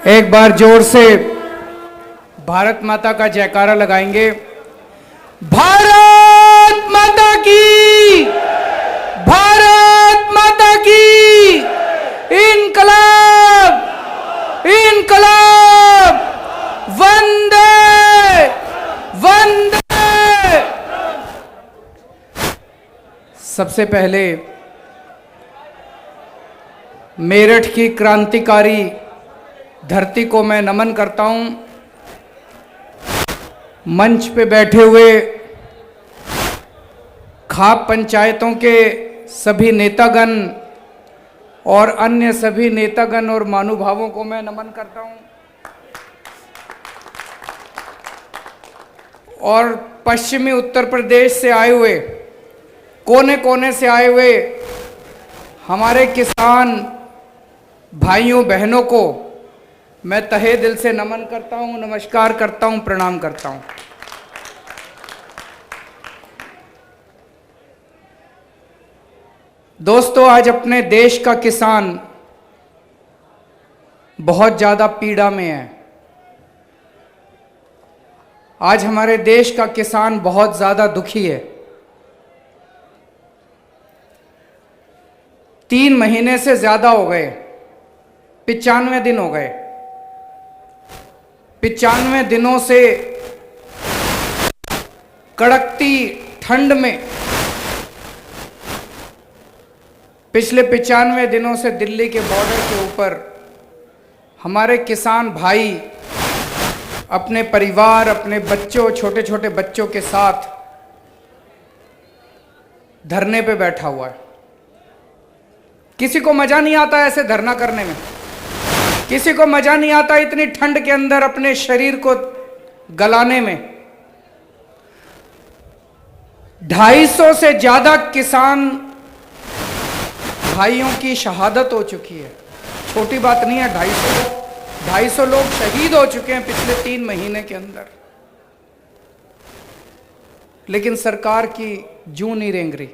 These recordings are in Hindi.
एक बार जोर से भारत माता का जयकारा लगाएंगे। भारत माता की, भारत माता की, इनकलाब, इनकलाब, वंदे वंदे। सबसे पहले मेरठ की क्रांतिकारी धरती को मैं नमन करता हूं। मंच पे बैठे हुए खाप पंचायतों के सभी नेतागण और अन्य सभी नेतागण और महानुभावों को मैं नमन करता हूं। और पश्चिमी उत्तर प्रदेश से आए हुए, कोने कोने से आए हुए हमारे किसान भाइयों बहनों को मैं तहे दिल से नमन करता हूं, नमस्कार करता हूं, प्रणाम करता हूं। दोस्तों, आज अपने देश का किसान बहुत ज्यादा पीड़ा में है। आज हमारे देश का किसान बहुत ज्यादा दुखी है। 3 महीने से ज्यादा हो गए, 95 दिन हो गए। 95 दिनों से कड़कती ठंड में, पिछले 95 दिनों से दिल्ली के बॉर्डर के ऊपर हमारे किसान भाई अपने परिवार, अपने बच्चों, छोटे छोटे बच्चों के साथ धरने पे बैठा हुआ है। किसी को मजा नहीं आता ऐसे धरना करने में, किसी को मजा नहीं आता इतनी ठंड के अंदर अपने शरीर को गलाने में। 250 से ज्यादा किसान भाइयों की शहादत हो चुकी है। छोटी बात नहीं है, 250 लोग शहीद हो चुके हैं पिछले 3 महीने के अंदर। लेकिन सरकार की जूं नहीं रेंग रही।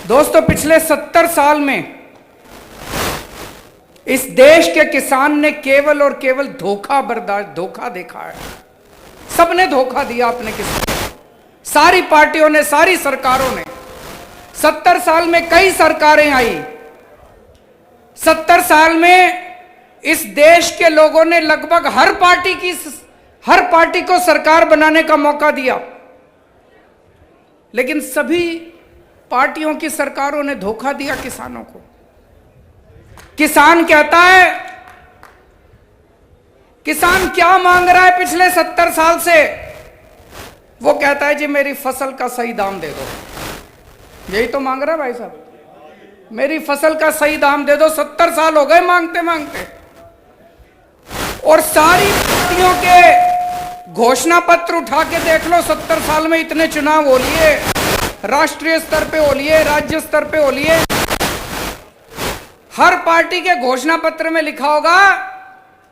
दोस्तों, पिछले 70 साल में इस देश के किसान ने केवल और केवल धोखा देखा है। सबने धोखा दिया अपने किसान, सारी पार्टियों ने, सारी सरकारों ने। 70 साल में कई सरकारें आई। 70 साल में इस देश के लोगों ने लगभग हर पार्टी को सरकार बनाने का मौका दिया। लेकिन सभी पार्टियों की सरकारों ने धोखा दिया किसानों को। किसान कहता है, किसान क्या मांग रहा है पिछले 70 साल से? वो कहता है जी मेरी फसल का सही दाम दे दो। यही तो मांग रहा है भाई साहब, मेरी फसल का सही दाम दे दो। 70 साल हो गए मांगते मांगते। और सारी पार्टियों के घोषणा पत्र उठा के देख लो, 70 साल में इतने चुनाव हो लिए, राष्ट्रीय स्तर पे हो लिए, राज्य स्तर पे हो लिए। हर पार्टी के घोषणा पत्र में लिखा होगा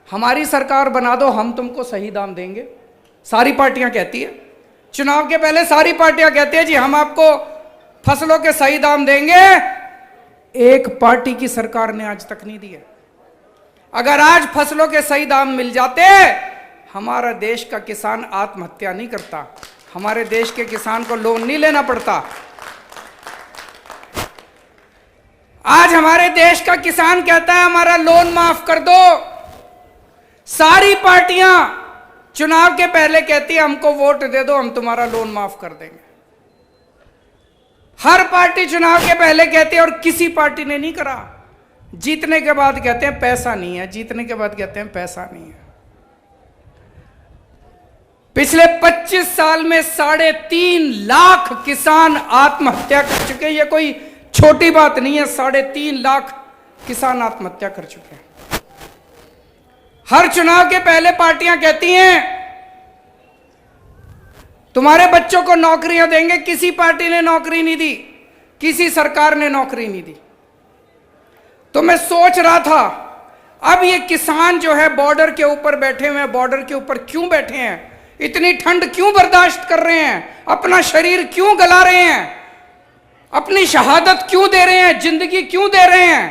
हमारी सरकार बना दो, हम तुमको सही दाम देंगे। सारी पार्टियां कहती है, चुनाव के पहले सारी पार्टियां कहती है जी हम आपको फसलों के सही दाम देंगे। एक पार्टी की सरकार ने आज तक नहीं दिए। अगर आज फसलों के सही दाम मिल जाते, हमारा देश का किसान आत्महत्या नहीं करता, हमारे देश के किसान को लोन नहीं लेना पड़ता। आज हमारे देश का किसान कहता है हमारा लोन माफ कर दो। सारी पार्टियां चुनाव के पहले कहती है हमको वोट दे दो, हम तुम्हारा लोन माफ कर देंगे। हर पार्टी चुनाव के पहले कहती है, और किसी पार्टी ने नहीं करा। जीतने के बाद कहते हैं पैसा नहीं है, जीतने के बाद कहते हैं पैसा नहीं है। पिछले 25 साल में 3.5 लाख किसान आत्महत्या कर चुके हैं। ये कोई छोटी बात नहीं है, 3.5 लाख किसान आत्महत्या कर चुके हैं। हर चुनाव के पहले पार्टियां कहती हैं तुम्हारे बच्चों को नौकरियां देंगे। किसी पार्टी ने नौकरी नहीं दी, किसी सरकार ने नौकरी नहीं दी। तो मैं सोच रहा था, अब ये किसान जो है बॉर्डर के ऊपर बैठे हुए हैं, बॉर्डर के ऊपर क्यों बैठे हैं? इतनी ठंड क्यों बर्दाश्त कर रहे हैं? अपना शरीर क्यों गला रहे हैं? अपनी शहादत क्यों दे रहे हैं? जिंदगी क्यों दे रहे हैं?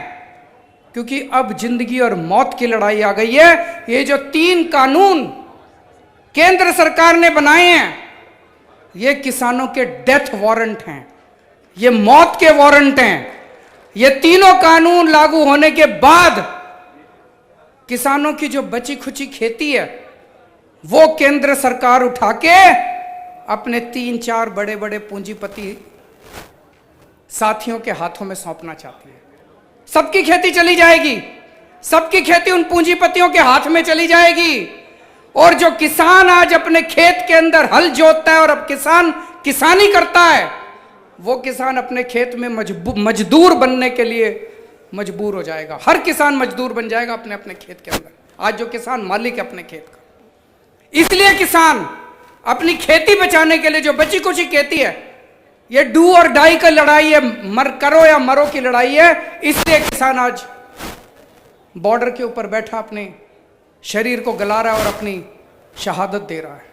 क्योंकि अब जिंदगी और मौत की लड़ाई आ गई है। ये जो 3 कानून केंद्र सरकार ने बनाए हैं, ये किसानों के डेथ वारंट हैं, ये मौत के वारंट हैं। ये तीनों कानून लागू होने के बाद किसानों की जो बची खुची खेती है वो केंद्र सरकार उठा के अपने 3-4 बड़े बड़े पूंजीपति साथियों के हाथों में सौंपना चाहती है। सबकी खेती चली जाएगी, सबकी खेती उन पूंजीपतियों के हाथ में चली जाएगी। और जो किसान आज अपने खेत के अंदर हल जोतता है और अब किसान किसानी करता है, वो किसान अपने खेत में मजदूर बनने के लिए मजबूर हो जाएगा। हर किसान मजदूर बन जाएगा अपने अपने खेत के अंदर। आज जो किसान मालिक है अपने खेत का, इसलिए किसान अपनी खेती बचाने के लिए जो बची कुची खेती है, ये डू और डाई का लड़ाई है, मर करो या मरो की लड़ाई है। इसलिए किसान आज बॉर्डर के ऊपर बैठा अपने शरीर को गला रहा है और अपनी शहादत दे रहा है।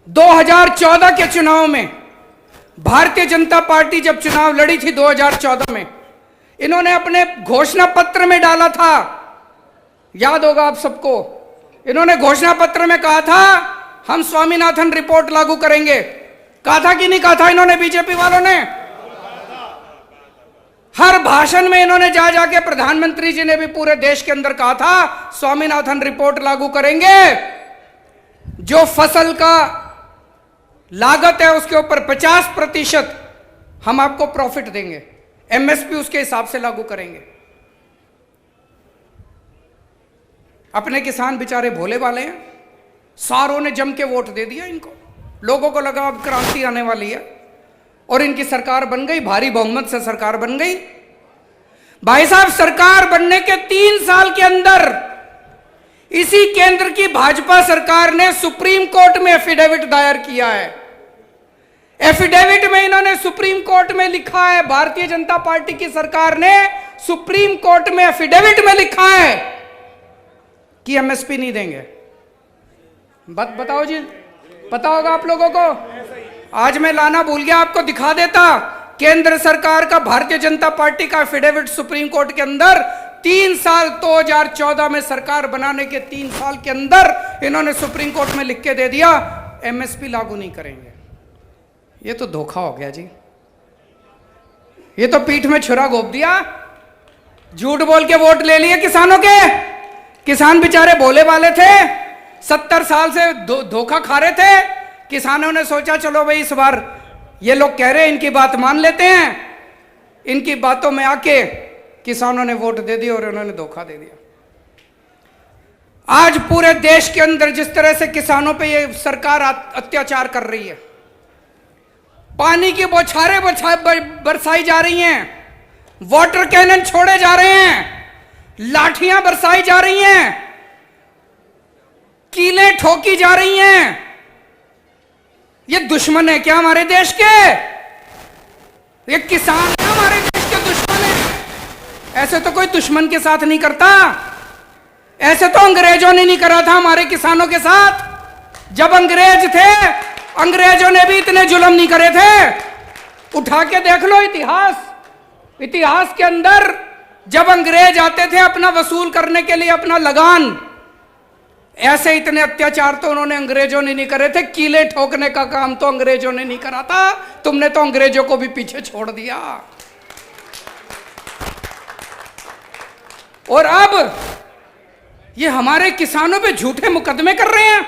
2014 के चुनाव में भारतीय जनता पार्टी जब चुनाव लड़ी थी 2014 में, इन्होंने अपने घोषणा पत्र में डाला था, याद होगा आप सबको, इन्होंने घोषणा पत्र में कहा था हम स्वामीनाथन रिपोर्ट लागू करेंगे। कहा था कि नहीं कहा था इन्होंने? बीजेपी वालों ने हर भाषण में इन्होंने जा जाके, प्रधानमंत्री जी ने भी पूरे देश के अंदर कहा था स्वामीनाथन रिपोर्ट लागू करेंगे। जो फसल का लागत है उसके ऊपर 50% हम आपको प्रॉफिट देंगे, एमएसपी उसके हिसाब से लागू करेंगे। अपने किसान बेचारे भोले वाले हैं, सारों ने जम के वोट दे दिया इनको। लोगों को लगा अब क्रांति आने वाली है और इनकी सरकार बन गई, भारी बहुमत से सरकार बन गई। भाई साहब, सरकार बनने के 3 साल के अंदर इसी केंद्र की भाजपा सरकार ने सुप्रीम कोर्ट में एफिडेविट दायर किया है। एफिडेविट में इन्होंने सुप्रीम कोर्ट में लिखा है, भारतीय जनता पार्टी की सरकार ने सुप्रीम कोर्ट में एफिडेविट में लिखा है कि एमएसपी नहीं देंगे। बताओ जी, पता होगा आप लोगों को? आज मैं लाना भूल गया, आपको दिखा देता। केंद्र सरकार का भारतीय जनता पार्टी का एफिडेविट सुप्रीम कोर्ट के अंदर 3 साल 2014 में सरकार बनाने के 3 साल के अंदर इन्होंने सुप्रीम कोर्ट में लिख के दे दिया एमएसपी लागू नहीं करेंगे। ये तो धोखा हो गया जी, ये तो पीठ में छुरा घोंप दिया, झूठ बोल के वोट ले लिए किसानों के। किसान बेचारे भोले वाले थे, 70 साल से धोखा खा रहे थे। किसानों ने सोचा चलो भाई इस बार ये लोग कह रहे हैं, इनकी बात मान लेते हैं। इनकी बातों में आके किसानों ने वोट दे दिया और उन्होंने धोखा दे दिया। आज पूरे देश के अंदर जिस तरह से किसानों पे ये सरकार अत्याचार कर रही है, पानी की बौछारें बरसाई जा रही हैं, वाटर कैनन छोड़े जा रहे हैं, लाठियां बरसाई जा रही हैं, कीलें ठोकी जा रही हैं। ये दुश्मन है क्या हमारे देश के? ये किसान है हमारे देश के दुश्मन है? ऐसे तो कोई दुश्मन के साथ नहीं करता। ऐसे तो अंग्रेजों ने नहीं करा था हमारे किसानों के साथ। जब अंग्रेज थे, अंग्रेजों ने भी इतने जुल्म नहीं करे थे। उठा के देख लो इतिहास, इतिहास के अंदर जब अंग्रेज आते थे अपना वसूल करने के लिए अपना लगान, ऐसे इतने अत्याचार तो उन्होंने अंग्रेजों ने नहीं करे थे। कीले ठोकने का काम तो अंग्रेजों ने नहीं करा था, तुमने तो अंग्रेजों को भी पीछे छोड़ दिया। और अब ये हमारे किसानों पे झूठे मुकदमे कर रहे हैं।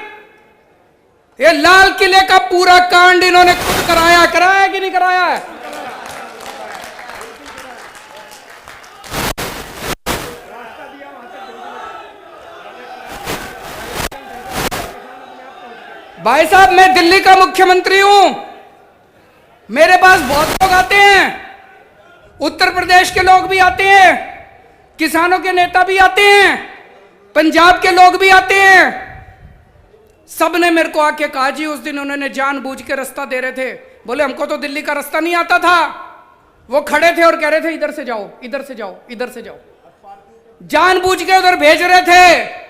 ये लाल किले का पूरा कांड इन्होंने खुद कराया कि नहीं कराया है? भाई साहब, मैं दिल्ली का मुख्यमंत्री हूं, मेरे पास बहुत लोग आते हैं, उत्तर प्रदेश के लोग भी आते हैं, किसानों के नेता भी आते हैं, पंजाब के लोग भी आते हैं। सब ने मेरे को आके कहा जी, उस दिन उन्होंने जानबूझ के रास्ता दे रहे थे, बोले हमको तो दिल्ली का रास्ता नहीं आता था। वो खड़े थे और कह रहे थे इधर से जाओ, इधर से जाओ, इधर से जाओ, जानबूझ के उधर भेज रहे थे।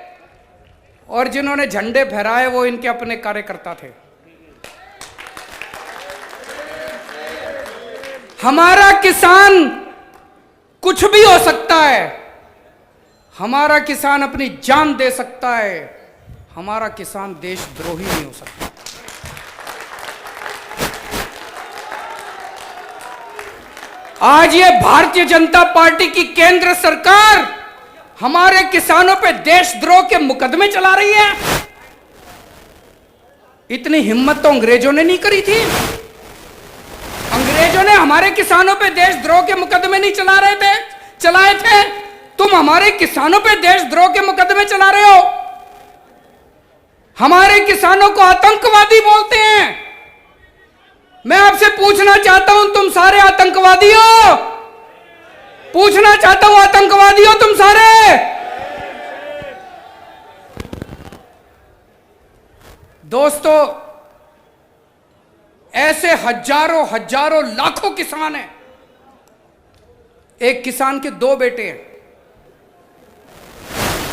और जिन्होंने झंडे फहराए वो इनके अपने कार्यकर्ता थे। हमारा किसान कुछ भी हो सकता है, हमारा किसान अपनी जान दे सकता है, हमारा किसान देशद्रोही नहीं हो सकता। आज ये भारतीय जनता पार्टी की केंद्र सरकार हमारे किसानों पे देशद्रोह के मुकदमे चला रही है। इतनी हिम्मत तो अंग्रेजों ने नहीं करी थी। अंग्रेजों ने हमारे किसानों पे देशद्रोह के मुकदमे नहीं चलाए थे। तुम हमारे किसानों पे देशद्रोह के मुकदमे चला रहे हो। हमारे किसानों को आतंकवादी बोलते हैं। मैं आपसे पूछना चाहता हूं, तुम सारे आतंकवादी हो? पूछना चाहता हूं, आतंकवादी हो तुम सारे? दोस्तों, ऐसे हजारों हजारों लाखों किसान हैं। एक किसान के दो बेटे हैं।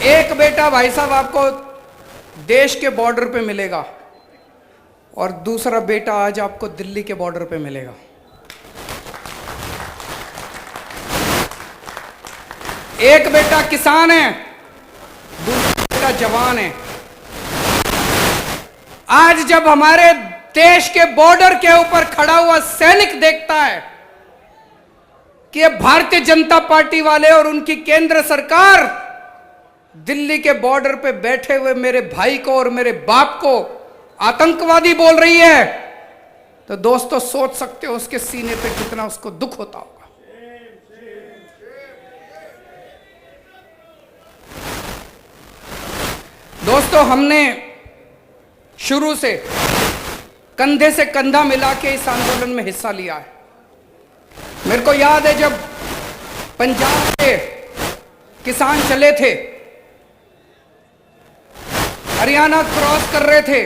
एक बेटा भाई साहब आपको देश के बॉर्डर पे मिलेगा और दूसरा बेटा आज आपको दिल्ली के बॉर्डर पे मिलेगा। एक बेटा किसान है, दूसरा बेटा जवान है। आज जब हमारे देश के बॉर्डर के ऊपर खड़ा हुआ सैनिक देखता है कि ये भारतीय जनता पार्टी वाले और उनकी केंद्र सरकार दिल्ली के बॉर्डर पे बैठे हुए मेरे भाई को और मेरे बाप को आतंकवादी बोल रही है, तो दोस्तों सोच सकते हो उसके सीने पे कितना उसको दुख होता होगा। दोस्तों, हमने शुरू से कंधे से कंधा मिला के इस आंदोलन में हिस्सा लिया है। मेरे को याद है जब पंजाब के किसान चले थे, हरियाणा क्रॉस कर रहे थे,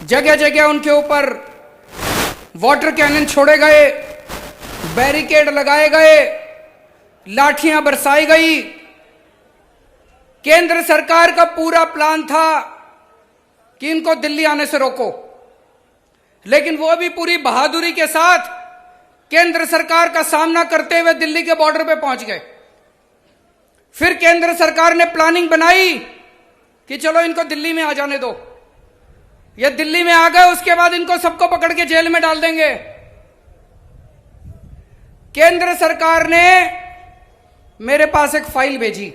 जगह जगह उनके ऊपर वाटर कैनन छोड़े गए, बैरिकेड लगाए गए, लाठियां बरसाई गई। केंद्र सरकार का पूरा प्लान था कि इनको दिल्ली आने से रोको, लेकिन वो भी पूरी बहादुरी के साथ केंद्र सरकार का सामना करते हुए दिल्ली के बॉर्डर पे पहुंच गए। फिर केंद्र सरकार ने प्लानिंग बनाई कि चलो इनको दिल्ली में आ जाने दो। ये दिल्ली में आ गए, उसके बाद इनको सबको पकड़ के जेल में डाल देंगे। केंद्र सरकार ने मेरे पास एक फाइल भेजी।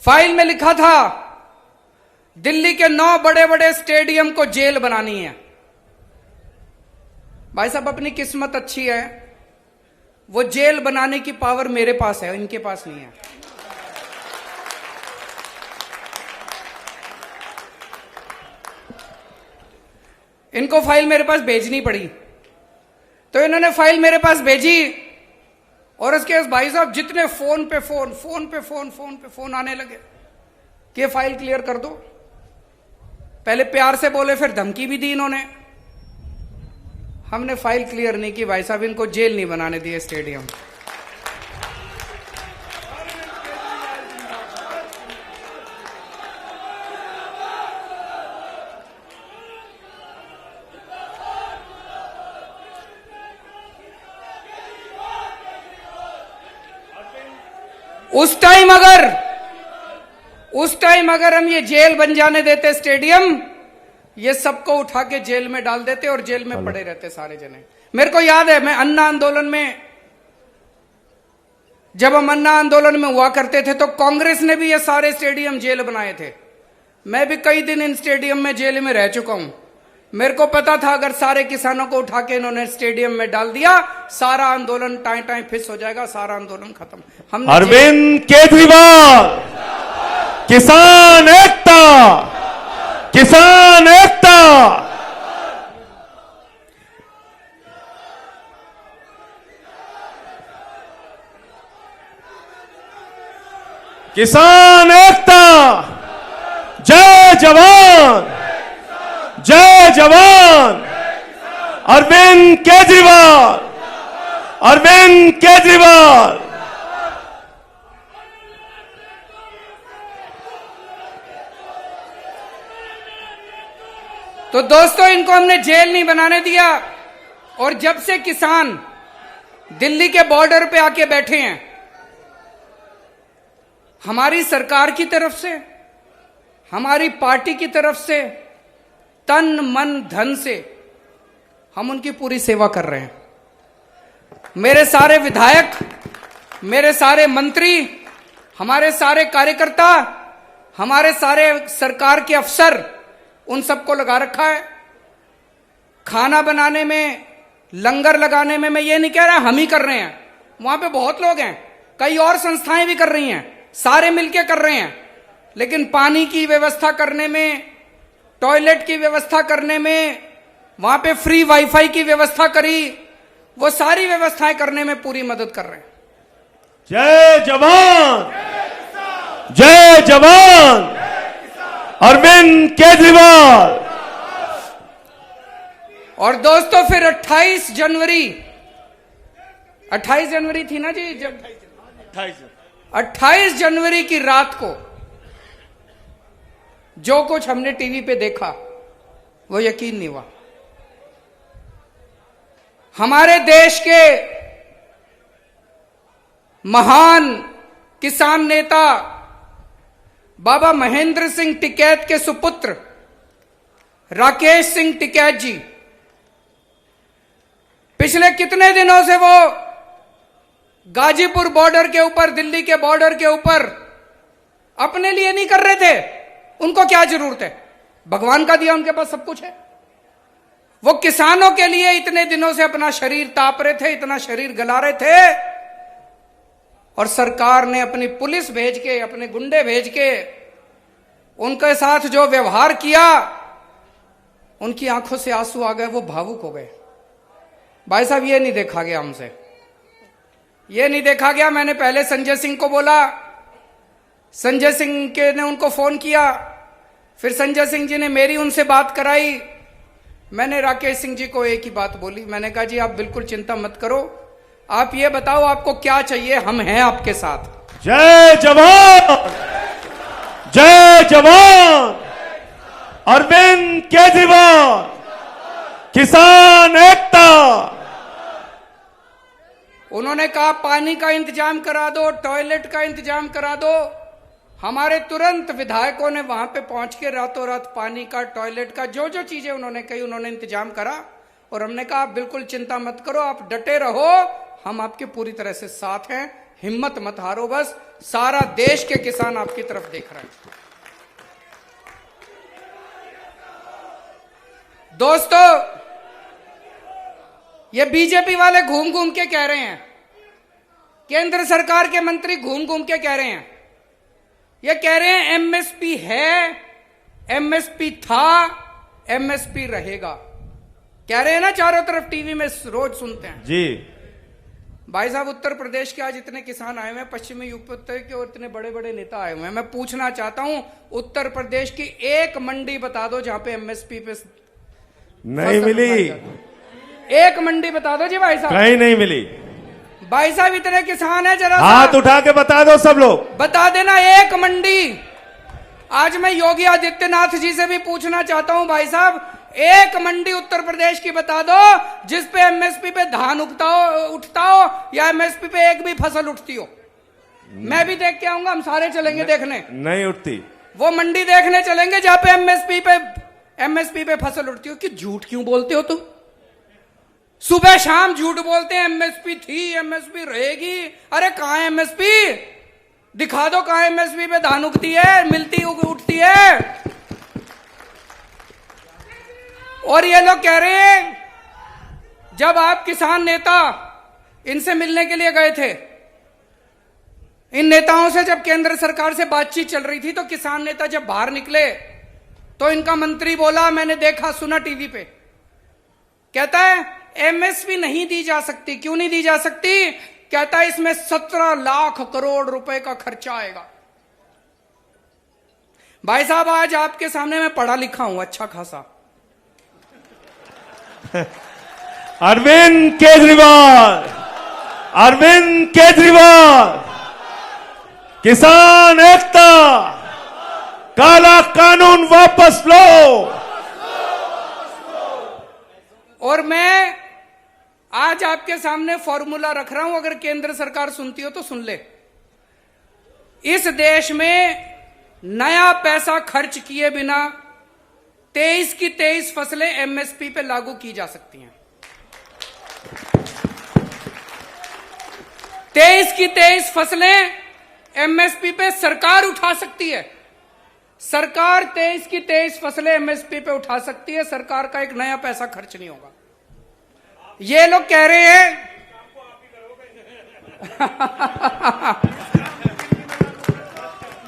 फाइल में लिखा था दिल्ली के 9 बड़े बड़े स्टेडियम को जेल बनानी है। भाई साहब, अपनी किस्मत अच्छी है, वो जेल बनाने की पावर मेरे पास है, इनके पास नहीं है। इनको फाइल मेरे पास भेजनी पड़ी, तो इन्होंने फाइल मेरे पास भेजी और उसके भाई साहब जितने फोन पे फोन आने लगे कि ये फाइल क्लियर कर दो। पहले प्यार से बोले, फिर धमकी भी दी इन्होंने। हमने फाइल क्लियर नहीं की भाई साहब, इनको जेल नहीं बनाने दिए स्टेडियम। उस टाइम अगर हम ये जेल बन जाने देते स्टेडियम, ये सबको उठा के जेल में डाल देते और जेल में पड़े रहते सारे जने। मेरे को याद है, मैं अन्ना आंदोलन में, जब हम अन्ना आंदोलन में हुआ करते थे तो कांग्रेस ने भी ये सारे स्टेडियम जेल बनाए थे। मैं भी कई दिन इन स्टेडियम में जेल में रह चुका हूं। मेरे को पता था अगर सारे किसानों को उठा के इन्होंने स्टेडियम में डाल दिया, सारा आंदोलन टाई फिस हो जाएगा, सारा आंदोलन खत्म। हम अरविंद केजरीवाल, किसान एकता, किसान एकता। किसान एकता, जय जवान, जय जवान। अरविंद केजरीवाल, अरविंद केजरीवाल। तो दोस्तों, इनको हमने जेल नहीं बनाने दिया। और जब से किसान दिल्ली के बॉर्डर पे आके बैठे हैं। हमारी सरकार की तरफ से, हमारी पार्टी की तरफ से तन मन धन से हम उनकी पूरी सेवा कर रहे हैं। मेरे सारे विधायक, मेरे सारे मंत्री, हमारे सारे कार्यकर्ता, हमारे सारे सरकार के अफसर, उन सबको लगा रखा है। खाना बनाने में, लंगर लगाने में मैं ये नहीं कह रहा हम ही कर रहे हैं, वहां पे बहुत लोग हैं, कई और संस्थाएं भी कर रही हैं, सारे मिलके कर रहे हैं। लेकिन पानी की व्यवस्था करने में, टॉयलेट की व्यवस्था करने में, वहां पे फ्री वाईफाई की व्यवस्था करी, वो सारी व्यवस्थाएं करने में पूरी मदद कर रहे हैं। जय जवान, जय जवान, अरविंद केजरीवाल। और दोस्तों फिर 28 जनवरी थी ना जी, जब 28 जनवरी की रात को जो कुछ हमने टीवी पे देखा वो यकीन नहीं हुआ। हमारे देश के महान किसान नेता बाबा महेंद्र सिंह टिकैत के सुपुत्र राकेश सिंह टिकैत जी पिछले कितने दिनों से वो गाजीपुर बॉर्डर के ऊपर, दिल्ली के बॉर्डर के ऊपर अपने लिए नहीं कर रहे थे। उनको क्या जरूरत है, भगवान का दिया उनके पास सब कुछ है। वो किसानों के लिए इतने दिनों से अपना शरीर ताप रहे थे, इतना शरीर गला रहे थे, और सरकार ने अपनी पुलिस भेज के, अपने गुंडे भेज के उनके साथ जो व्यवहार किया, उनकी आंखों से आंसू आ गए, वो भावुक हो गए। भाई साहब ये नहीं देखा गया हमसे, ये नहीं देखा गया। मैंने पहले संजय सिंह को बोला, संजय सिंह के ने उनको फोन किया, फिर संजय सिंह जी ने मेरी उनसे बात कराई। मैंने राकेश सिंह जी को एक ही बात बोली, मैंने कहा जी आप बिल्कुल चिंता मत करो, आप ये बताओ आपको क्या चाहिए, हम हैं आपके साथ। जय जवान, जय जवान, अरविंद केजरीवाल, किसान एकता। उन्होंने कहा पानी का इंतजाम करा दो, टॉयलेट का इंतजाम करा दो। हमारे तुरंत विधायकों ने वहां पे पहुंच के रातों रात पानी का, टॉयलेट का, जो जो चीजें उन्होंने कही उन्होंने इंतजाम करा। और हमने कहा आप बिल्कुल चिंता मत करो, आप डटे रहो, हम आपके पूरी तरह से साथ हैं, हिम्मत मत हारो, बस सारा देश के किसान आपकी तरफ देख रहे हैं। दोस्तों ये बीजेपी वाले घूम घूम के कह रहे हैं, केंद्र सरकार के मंत्री घूम घूम के कह रहे हैं, ये कह रहे हैं एमएसपी है, एमएसपी था, एमएसपी रहेगा, कह रहे हैं ना, चारों तरफ टीवी में रोज सुनते हैं जी। भाई साहब उत्तर प्रदेश के आज इतने किसान आए हुए हैं, पश्चिमी यूपी के, और इतने बड़े बड़े नेता आए हुए हैं। मैं पूछना चाहता हूं उत्तर प्रदेश की एक मंडी बता दो जहां पे एमएसपी पे नहीं मिली, एक मंडी बता दो जी भाई साहब। कहीं नहीं मिली। भाई साहब इतने किसान है, जरा हाथ उठा के बता दो सब लोग, बता देना एक मंडी। आज मैं योगी आदित्यनाथ जी से भी पूछना चाहता हूं भाई साहब, एक मंडी उत्तर प्रदेश की बता दो जिस पे एमएसपी पे धान उठता हो या एमएसपी पे एक भी फसल उठती हो। मैं भी देख के आऊंगा, हम सारे चलेंगे देखने। नहीं उठती। वो मंडी देखने चलेंगे जहां पे एमएसपी पे फसल उठती हो। कि झूठ क्यों बोलते हो तुम? सुबह शाम झूठ बोलते हैं, एमएसपी थी, एमएसपी रहेगी। अरे कहां है एमएसपी? दिखा दो कहां एमएसपी पे धान उगती है, मिलती उठती है। और ये लोग कह रहे हैं जब आप किसान नेता इनसे मिलने के लिए गए थे, इन नेताओं से जब केंद्र सरकार से बातचीत चल रही थी, तो किसान नेता जब बाहर निकले तो इनका मंत्री बोला, मैंने देखा सुना टीवी पे, कहता है एमएसपी नहीं दी जा सकती। क्यों नहीं दी जा सकती? कहता है इसमें 17 लाख करोड़ रुपए का खर्चा आएगा। भाई साहब आज आपके सामने मैं पढ़ा लिखा हूं अच्छा खासा। अरविंद केजरीवाल, अरविंद केजरीवाल, किसान एकता, काला कानून वापस लो। और मैं आज आपके सामने फॉर्मूला रख रहा हूं, अगर केंद्र सरकार सुनती हो तो सुन ले। इस देश में नया पैसा खर्च किए बिना 23 की 23 फसलें एमएसपी पे लागू की जा सकती हैं। 23 की 23 फसलें एमएसपी पे सरकार उठा सकती है। सरकार 23 की 23 फसलें एमएसपी पे उठा सकती है। सरकार का एक नया पैसा खर्च नहीं होगा। ये लोग कह रहे हैं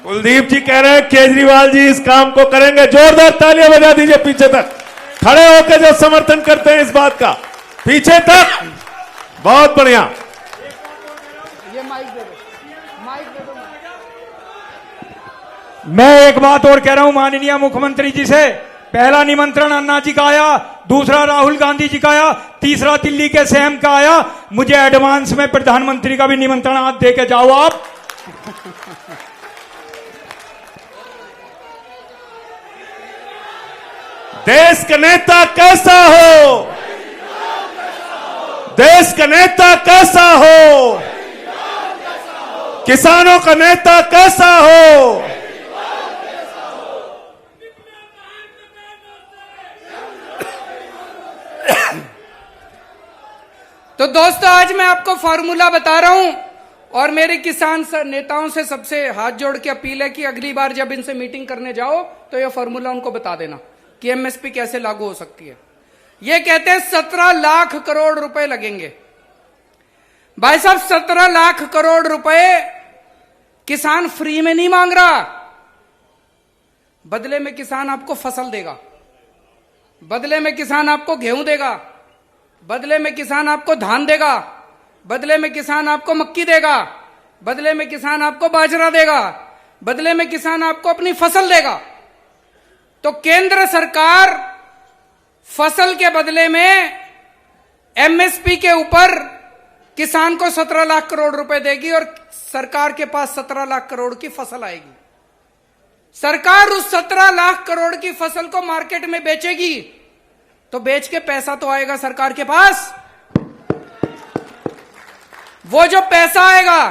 कुलदीप जी कह रहे हैं केजरीवाल जी इस काम को करेंगे। जोरदार तालियां बजा दीजिए पीछे तक खड़े होकर जो समर्थन करते हैं इस बात का, पीछे तक। बहुत बढ़िया। ये माइक दे दो, माइक दे दो। मैं एक बात और कह रहा हूं माननीय मुख्यमंत्री जी से। पहला निमंत्रण अन्ना जी का आया, दूसरा राहुल गांधी जी का आया, तीसरा दिल्ली के सीएम का आया। मुझे एडवांस में प्रधानमंत्री का भी निमंत्रण आज दे के जाओ आप। देश का नेता कैसा हो, देश का नेता कैसा हो, किसानों का नेता कैसा हो। तो दोस्तों, आज मैं आपको फॉर्मूला बता रहा हूं और मेरे किसान नेताओं से सबसे हाथ जोड़ के अपील है कि अगली बार जब इनसे मीटिंग करने जाओ तो यह फॉर्मूला उनको बता देना कि एमएसपी कैसे लागू हो सकती है। ये कहते हैं 17 लाख करोड़ रुपए लगेंगे। भाई साहब, 17 लाख करोड़ रुपए किसान फ्री में नहीं मांग रहा। बदले में किसान आपको फसल देगा, बदले में किसान आपको गेहूं देगा, बदले में किसान आपको धान देगा, बदले में किसान आपको मक्की देगा, बदले में किसान आपको बाजरा देगा, बदले में किसान आपको अपनी फसल देगा। तो केंद्र सरकार फसल के बदले में एमएसपी के ऊपर किसान को 17 लाख करोड़ रुपए देगी और सरकार के पास 17 लाख करोड़ की फसल आएगी। सरकार उस 17 लाख करोड़ की फसल को मार्केट में बेचेगी, तो बेच के पैसा तो आएगा सरकार के पास। वो जो पैसा आएगा,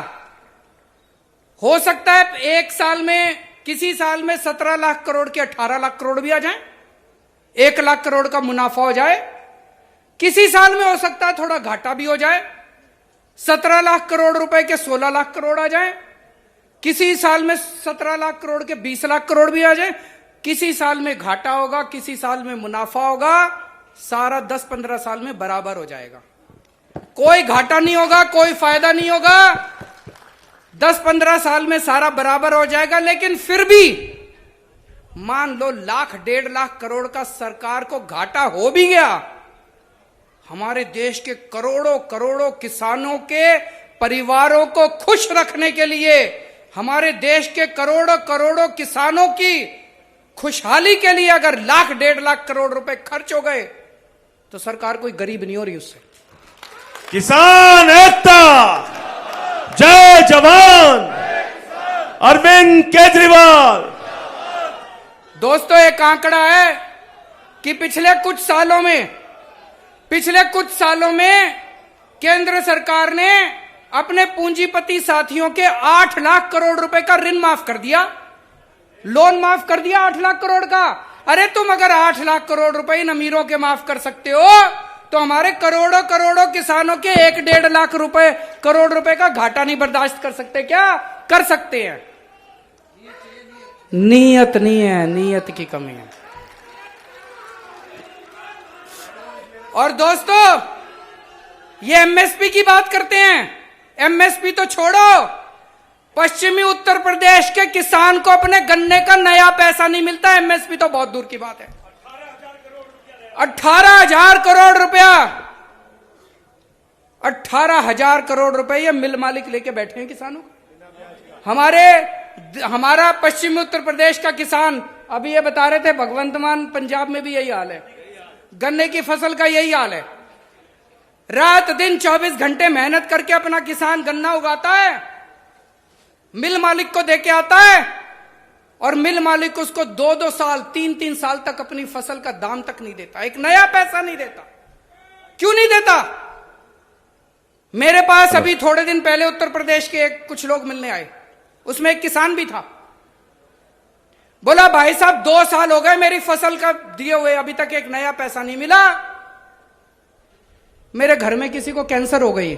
हो सकता है एक साल में, किसी साल में 17 लाख करोड़ के 18 लाख करोड़ भी आ जाए, 1 लाख करोड़ का मुनाफा हो जाए। किसी साल में हो सकता है थोड़ा घाटा भी हो जाए, 17 लाख करोड़ रुपए के 16 लाख करोड़ आ जाए। किसी साल में 17 लाख करोड़ के 20 लाख करोड़ भी आ जाए। किसी साल में घाटा होगा, किसी साल में मुनाफा होगा। सारा 10-15 साल में बराबर हो जाएगा। कोई घाटा नहीं होगा, कोई फायदा नहीं होगा। 10-15 साल में सारा बराबर हो जाएगा। लेकिन फिर भी मान लो 1.5 लाख करोड़ का सरकार को घाटा हो भी गया, हमारे देश के करोड़ों करोड़ों किसानों के परिवारों को खुश रखने के लिए, हमारे देश के करोड़ों करोड़ों किसानों की खुशहाली के लिए अगर 1.5 लाख करोड़ रुपए खर्च हो गए तो सरकार कोई गरीब नहीं हो रही उससे। किसान एकता, जय जवान, अरविंद केजरीवाल। दोस्तों, एक आंकड़ा है कि पिछले कुछ सालों में केंद्र सरकार ने अपने पूंजीपति साथियों के 8 लाख करोड़ रुपए का ऋण माफ कर दिया, लोन माफ कर दिया 8 लाख करोड़ का। अरे तुम अगर 8 लाख करोड़ रुपए इन अमीरों के माफ कर सकते हो तो हमारे करोड़ों करोड़ों किसानों के 1.5 लाख करोड़ रुपए का घाटा नहीं बर्दाश्त कर सकते क्या? कर सकते हैं। नीयत नहीं है, नीयत की कमी है। और दोस्तों, ये एमएसपी की बात करते हैं। एमएसपी तो छोड़ो, पश्चिमी उत्तर प्रदेश के किसान को अपने गन्ने का नया पैसा नहीं मिलता। एमएसपी तो बहुत दूर की बात है। 18,000 करोड़ रुपया, 18,000 करोड़ रुपए ये मिल मालिक लेके बैठे हैं किसानों। हमारा पश्चिमी उत्तर प्रदेश का किसान, अभी ये बता रहे थे भगवंत मान पंजाब में भी यही हाल है, गन्ने की फसल का यही हाल है। रात दिन 24 घंटे मेहनत करके अपना किसान गन्ना उगाता है, मिल मालिक को देके आता है और मिल मालिक उसको 2-2 साल 3-3 साल तक अपनी फसल का दाम तक नहीं देता, एक नया पैसा नहीं देता। क्यों नहीं देता? मेरे पास अभी थोड़े दिन पहले उत्तर प्रदेश के कुछ लोग मिलने आए, उसमें एक किसान भी था। बोला भाई साहब 2 साल हो गए मेरी फसल का दिए हुए, अभी तक एक नया पैसा नहीं मिला। मेरे घर में किसी को कैंसर हो गई।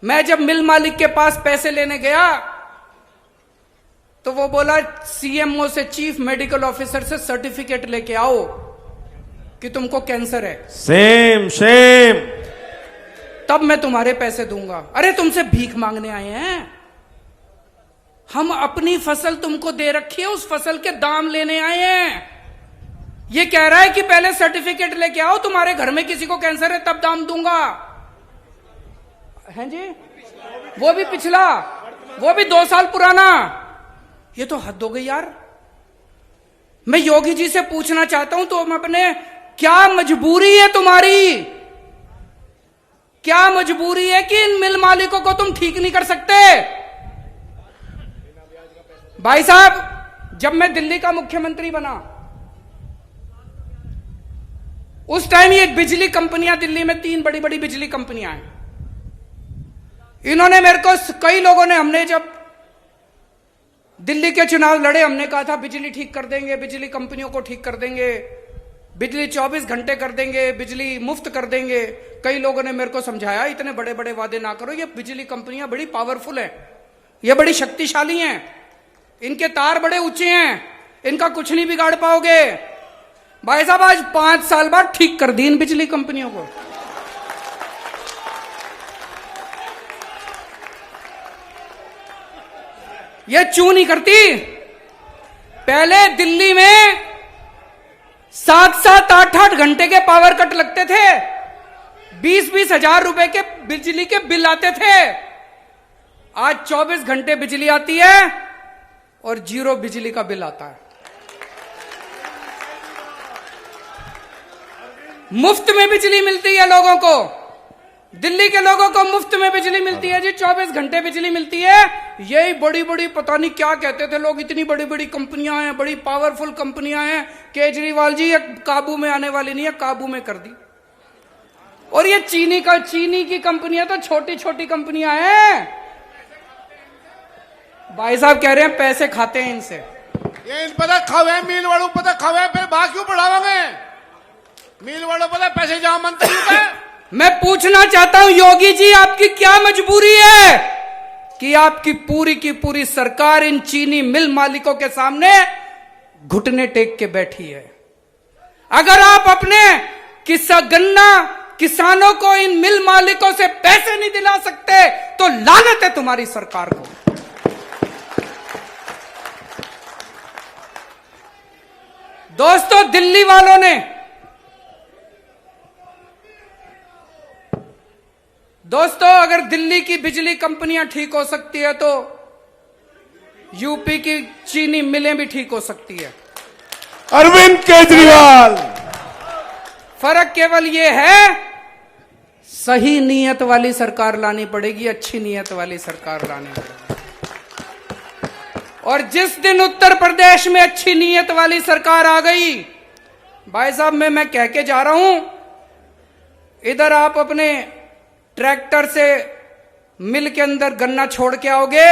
मैं जब मिल मालिक के पास पैसे लेने गया तो वो बोला सीएमओ से, चीफ मेडिकल ऑफिसर से सर्टिफिकेट लेके आओ कि तुमको कैंसर है, सेम सेम। तब मैं तुम्हारे पैसे दूंगा। अरे तुमसे भीख मांगने आए हैं हम, अपनी फसल तुमको दे रखी है, उस फसल के दाम लेने आए हैं। ये कह रहा है कि पहले सर्टिफिकेट लेके आओ, तुम्हारे घर में किसी को कैंसर है तब दाम दूंगा। हैं जी, वो भी पिछला, वो भी 2 साल पुराना। ये तो हद हो गई यार। मैं योगी जी से पूछना चाहता हूं तो अपने, क्या मजबूरी है तुम्हारी? क्या मजबूरी है कि इन मिल मालिकों को तुम ठीक नहीं कर सकते? भाई साहब, जब मैं दिल्ली का मुख्यमंत्री बना उस टाइम ये बिजली कंपनियां, दिल्ली में 3 बड़ी बड़ी बिजली कंपनियां हैं। इन्होंने मेरे को, कई लोगों ने, हमने जब दिल्ली के चुनाव लड़े हमने कहा था बिजली ठीक कर देंगे, बिजली कंपनियों को ठीक कर देंगे, बिजली 24 घंटे कर देंगे, बिजली मुफ्त कर देंगे। कई लोगों ने मेरे को समझाया इतने बड़े बड़े वादे ना करो, ये बिजली कंपनियां बड़ी पावरफुल है, ये बड़ी शक्तिशाली हैं, इनके तार बड़े ऊंचे हैं, इनका कुछ नहीं बिगाड़ पाओगे। भाई साहब आज 5 साल बाद ठीक कर दी इन बिजली कंपनियों को। ये चूं नहीं करती। पहले दिल्ली में 7-7, 8-8 घंटे के पावर कट लगते थे, 20-20 हजार रुपए के बिजली के बिल आते थे। आज 24 घंटे बिजली आती है और 0 बिजली का बिल आता है। मुफ्त में बिजली मिलती है लोगों को, दिल्ली के लोगों को मुफ्त में बिजली मिलती है जी, 24 घंटे बिजली मिलती है। यही बड़ी बड़ी, पता नहीं क्या कहते थे लोग, इतनी बड़ी बड़ी कंपनियां हैं, बड़ी पावरफुल कंपनियां हैं। केजरीवाल जी ये काबू में आने वाली नहीं है, काबू में कर दी। और ये चीनी की कंपनियां तो छोटी छोटी कंपनियां हैं। भाई साहब कह रहे हैं पैसे खाते हैं इनसे। ये इन पता खावे, मिल वालों पता खावे, फिर भाग क्यों बढ़ावांगे? मिल वालों पता पैसे जहां मंत्री का। मैं पूछना चाहता हूं योगी जी, आपकी क्या मजबूरी है कि आपकी की पूरी सरकार इन चीनी मिल मालिकों के सामने घुटने टेक के बैठी है? अगर आप अपने गन्ना किसानों को, इन मिल मालिकों से पैसे नहीं दिला सकते तो लानत है तुम्हारी सरकार को। दोस्तों, दिल्ली वालों ने, दोस्तों अगर दिल्ली की बिजली कंपनियां ठीक हो सकती है तो यूपी की चीनी मिलें भी ठीक हो सकती है। अरविंद केजरीवाल। फर्क केवल यह है, सही नीयत वाली सरकार लानी पड़ेगी, अच्छी नीयत वाली सरकार लानी पड़ेगी। और जिस दिन उत्तर प्रदेश में अच्छी नीयत वाली सरकार आ गई, भाई साहब मैं कह के जा रहा हूं, इधर आप अपने ट्रैक्टर से मिल के अंदर गन्ना छोड़ के आओगे,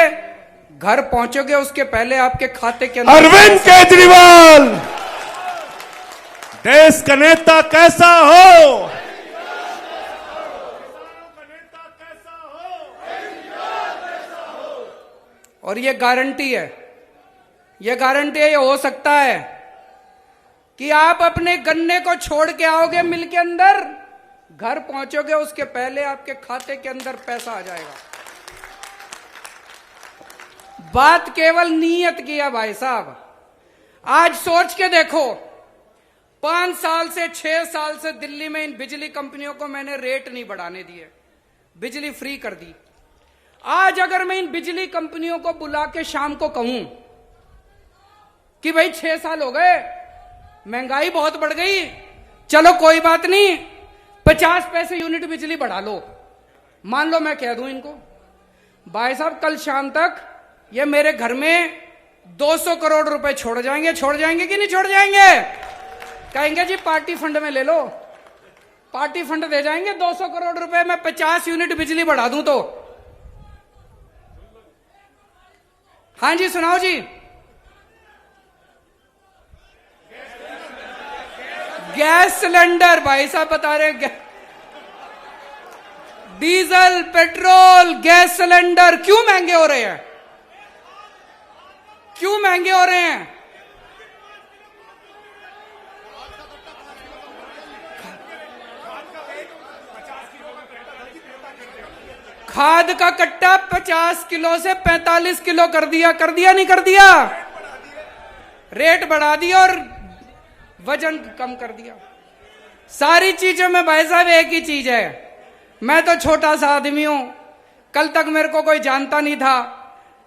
घर पहुंचोगे उसके पहले आपके खाते के अंदर। अरविंद केजरीवाल, देश का नेता कैसा हो, और ये गारंटी है, ये हो सकता है कि आप अपने गन्ने को छोड़ के आओगे मिल के अंदर, घर पहुंचोगे उसके पहले आपके खाते के अंदर पैसा आ जाएगा। बात केवल नीयत की है भाई साहब। आज सोच के देखो, 5 साल से 6 साल से दिल्ली में इन बिजली कंपनियों को मैंने रेट नहीं बढ़ाने दिए, बिजली फ्री कर दी। आज अगर मैं इन बिजली कंपनियों को बुला के शाम को कहूं कि भाई 6 साल हो गए, महंगाई बहुत बढ़ गई, चलो कोई बात नहीं 50 पैसे यूनिट बिजली बढ़ा लो, मान लो मैं कह दूं इनको, भाई साहब कल शाम तक ये मेरे घर में 200 करोड़ रुपए छोड़ जाएंगे कि नहीं छोड़ जाएंगे? कहेंगे जी पार्टी फंड में ले लो, पार्टी फंड दे जाएंगे 200 करोड़ रुपए में 50 यूनिट बिजली बढ़ा दूं तो। हाँ जी सुनाओ जी। गैस सिलेंडर भाई साहब बता रहे हैं, डीजल पेट्रोल गैस सिलेंडर क्यों महंगे हो रहे हैं? क्यों महंगे हो रहे हैं? खाद का कट्टा 50 किलो से 45 किलो कर दिया नहीं कर दिया? रेट बढ़ा दिया और वजन कम कर दिया। सारी चीजों में भाई साहब एक ही चीज है, मैं तो छोटा सा आदमी हूं, कल तक मेरे को कोई जानता नहीं था,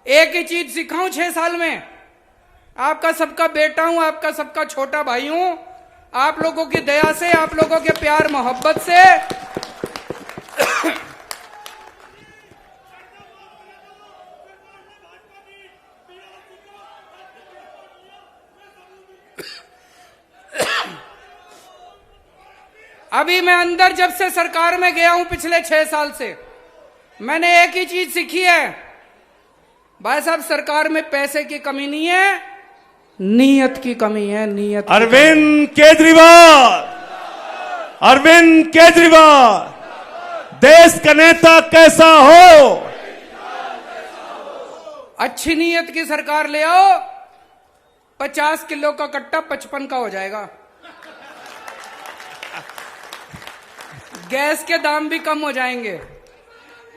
एक ही चीज सीखा हूं 6 साल में। आपका सबका बेटा हूं, आपका सबका छोटा भाई हूं, आप लोगों की दया से, आप लोगों के प्यार मोहब्बत से अभी मैं अंदर जब से सरकार में गया हूं पिछले 6 साल से, मैंने एक ही चीज सीखी है भाई साहब, सरकार में पैसे की कमी नहीं है, नीयत की कमी है। नीयत। अरविंद केजरीवाल, अरविंद केजरीवाल देश का नेता कैसा हो? अच्छी नीयत की सरकार ले आओ, 50 किलो का कट्टा 55 का हो जाएगा, गैस के दाम भी कम हो जाएंगे,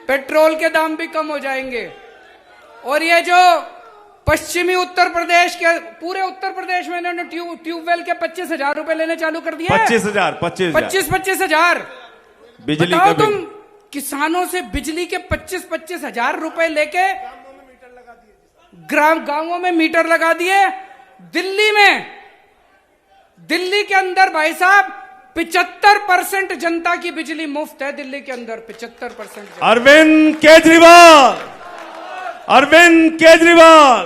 पेट्रोल के दाम भी कम हो जाएंगे। और ये जो पश्चिमी उत्तर प्रदेश के, पूरे उत्तर प्रदेश में इन्होंने ट्यूबवेल के 25,000 रुपए लेने चालू कर दिए। 25,000 बिजली बताओ का तुम, किसानों से बिजली के 25,000 रुपए लेके गांवों में मीटर लगा दिए। दिल्ली के अंदर भाई साहब 75% जनता की बिजली मुफ्त है। दिल्ली के अंदर 75%। अरविंद केजरीवाल, अरविंद केजरीवाल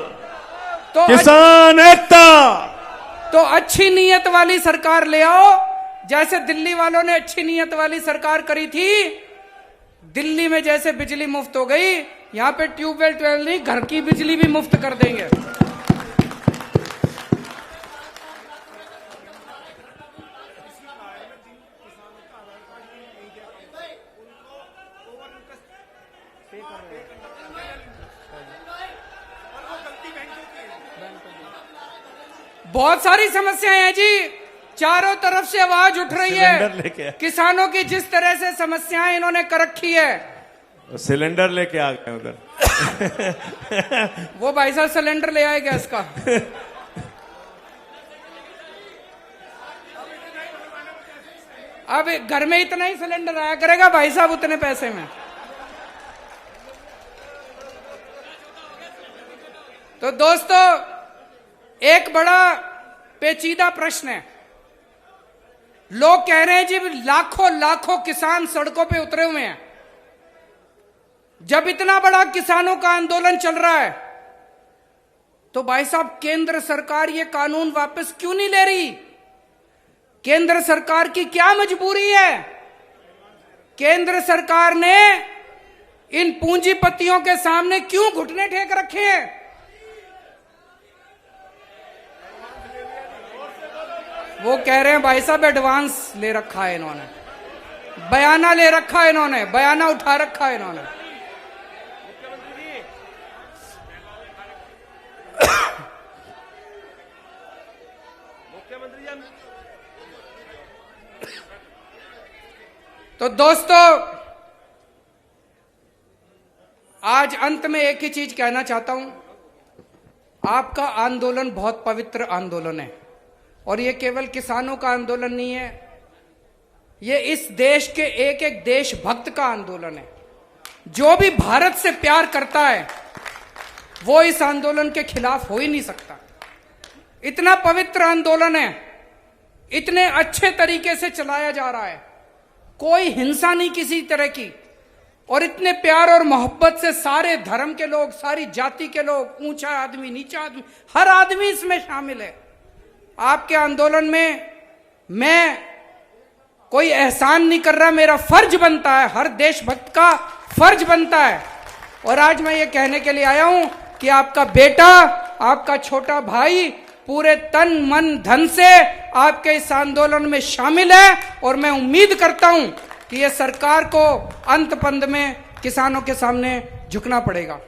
तो किसान एकता। तो अच्छी नीयत वाली सरकार ले आओ, जैसे दिल्ली वालों ने अच्छी नीयत वाली सरकार करी थी। दिल्ली में जैसे बिजली मुफ्त हो गई, यहां पे ट्यूबवेल नहीं, घर की बिजली भी मुफ्त कर देंगे। बहुत सारी समस्याएं हैं जी, चारों तरफ से आवाज उठ रही है। किसानों की जिस तरह से समस्याएं इन्होंने कर रखी है। सिलेंडर लेके आ गए उधर। वो भाई साहब सिलेंडर ले आए गैस का। अब घर में इतना ही सिलेंडर आया करेगा भाई साहब, उतने पैसे में। तो दोस्तों, एक बड़ा पेचीदा प्रश्न है। लोग कह रहे हैं जी लाखों किसान सड़कों पे उतरे हुए हैं। जब इतना बड़ा किसानों का आंदोलन चल रहा है, तो भाई साहब केंद्र सरकार ये कानून वापस क्यों नहीं ले रही? केंद्र सरकार की क्या मजबूरी है? केंद्र सरकार ने इन पूंजीपतियों के सामने क्यों घुटने टेक रखे हैं? वो कह रहे हैं भाई साहब एडवांस ले रखा है इन्होंने, बयाना ले रखा है इन्होंने, बयाना उठा रखा है इन्होंने। तो दोस्तों, आज अंत में एक ही चीज कहना चाहता हूं। आपका आंदोलन बहुत पवित्र आंदोलन है, और ये केवल किसानों का आंदोलन नहीं है, ये इस देश के एक एक देशभक्त का आंदोलन है। जो भी भारत से प्यार करता है वो इस आंदोलन के खिलाफ हो ही नहीं सकता। इतना पवित्र आंदोलन है, इतने अच्छे तरीके से चलाया जा रहा है, कोई हिंसा नहीं किसी तरह की, और इतने प्यार और मोहब्बत से सारे धर्म के लोग, सारी जाति के लोग, ऊंचा आदमी नीचा आदमी, हर आदमी इसमें शामिल है। आपके आंदोलन में मैं कोई एहसान नहीं कर रहा, मेरा फर्ज बनता है, हर देशभक्त का फर्ज बनता है। और आज मैं ये कहने के लिए आया हूं कि आपका बेटा, आपका छोटा भाई पूरे तन मन धन से आपके इस आंदोलन में शामिल है। और मैं उम्मीद करता हूं कि ये सरकार को अंत पंद में किसानों के सामने झुकना पड़ेगा।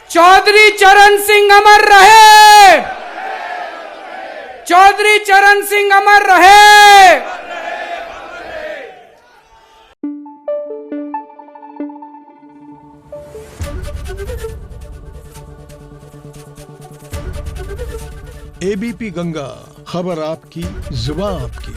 चौधरी चरण सिंह अमर रहे, चौधरी चरण सिंह अमर रहे। एबीपी गंगा, खबर आपकी, जुबान आपकी।